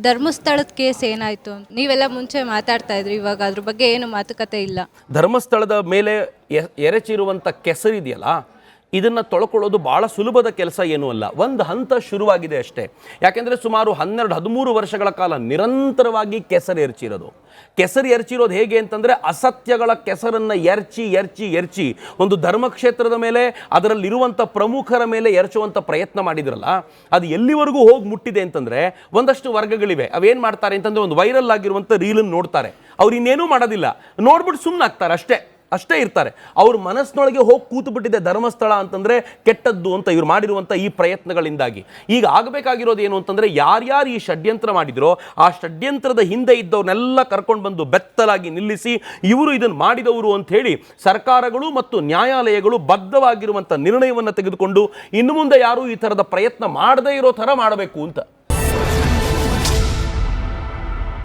ಧರ್ಮಸ್ಥಳದ ಕೇಸ್ ಏನಾಯ್ತು? ನೀವೆಲ್ಲ ಮುಂಚೆ ಮಾತಾಡ್ತಾ ಇದ್ರಿ, ಇವಾಗ ಅದ್ರ ಬಗ್ಗೆ ಏನು ಮಾತುಕತೆ ಇಲ್ಲ. ಧರ್ಮಸ್ಥಳದ ಮೇಲೆ ಎರಚಿರುವಂಥ ಕೆಸರಿದೆಯಲ್ಲ, ಇದನ್ನು ತೊಳ್ಕೊಳ್ಳೋದು ಭಾಳ ಸುಲಭದ ಕೆಲಸ ಏನೂ ಅಲ್ಲ. ಒಂದು ಹಂತ ಶುರುವಾಗಿದೆ ಅಷ್ಟೇ. ಯಾಕೆಂದರೆ ಸುಮಾರು 12-13 ವರ್ಷಗಳ ಕಾಲ ನಿರಂತರವಾಗಿ ಕೆಸರು ಎರಚಿರೋದು ಹೇಗೆ ಅಂತಂದರೆ, ಅಸತ್ಯಗಳ ಕೆಸರನ್ನು ಎರಚಿ ಒಂದು ಧರ್ಮಕ್ಷೇತ್ರದ ಮೇಲೆ, ಅದರಲ್ಲಿರುವಂಥ ಪ್ರಮುಖರ ಮೇಲೆ ಎರಚುವಂಥ ಪ್ರಯತ್ನ ಮಾಡಿದ್ರಲ್ಲ, ಅದು ಎಲ್ಲಿವರೆಗೂ ಹೋಗಿ ಮುಟ್ಟಿದೆ ಅಂತಂದರೆ, ಒಂದಷ್ಟು ವರ್ಗಗಳಿವೆ. ಅವೇನು ಮಾಡ್ತಾರೆ ಅಂತಂದರೆ, ಒಂದು ವೈರಲ್ ಆಗಿರುವಂಥ ರೀಲನ್ನು ನೋಡ್ತಾರೆ, ಅವ್ರು ಇನ್ನೇನೂ ಮಾಡೋದಿಲ್ಲ, ನೋಡ್ಬಿಟ್ಟು ಸುಮ್ಮನಾಗ್ತಾರೆ, ಅಷ್ಟೇ ಇರ್ತಾರೆ. ಅವ್ರ ಮನಸ್ಸಿನೊಳಗೆ ಹೋಗಿ ಕೂತು ಬಿಟ್ಟಿದೆ ಧರ್ಮಸ್ಥಳ ಅಂತಂದರೆ ಕೆಟ್ಟದ್ದು ಅಂತ ಇವ್ರು ಮಾಡಿರುವಂಥ ಈ ಪ್ರಯತ್ನಗಳಿಂದಾಗಿ. ಈಗ ಆಗಬೇಕಾಗಿರೋದು ಏನು ಅಂತಂದರೆ, ಯಾರ್ಯಾರು ಈ ಷಡ್ಯಂತ್ರ ಮಾಡಿದ್ರೋ ಆ ಷಡ್ಯಂತ್ರದ ಹಿಂದೆ ಇದ್ದವ್ರನ್ನೆಲ್ಲ ಕರ್ಕೊಂಡು ಬಂದು ಬೆತ್ತಲಾಗಿ ನಿಲ್ಲಿಸಿ, ಇವರು ಇದನ್ನು ಮಾಡಿದವರು ಅಂತ ಹೇಳಿ ಸರ್ಕಾರಗಳು ಮತ್ತು ನ್ಯಾಯಾಲಯಗಳು ಬದ್ಧವಾಗಿರುವಂಥ ನಿರ್ಣಯವನ್ನು ತೆಗೆದುಕೊಂಡು ಇನ್ನು ಮುಂದೆ ಯಾರೂ ಈ ಥರದ ಪ್ರಯತ್ನ ಮಾಡದೇ ಇರೋ ಥರ ಮಾಡಬೇಕು ಅಂತ.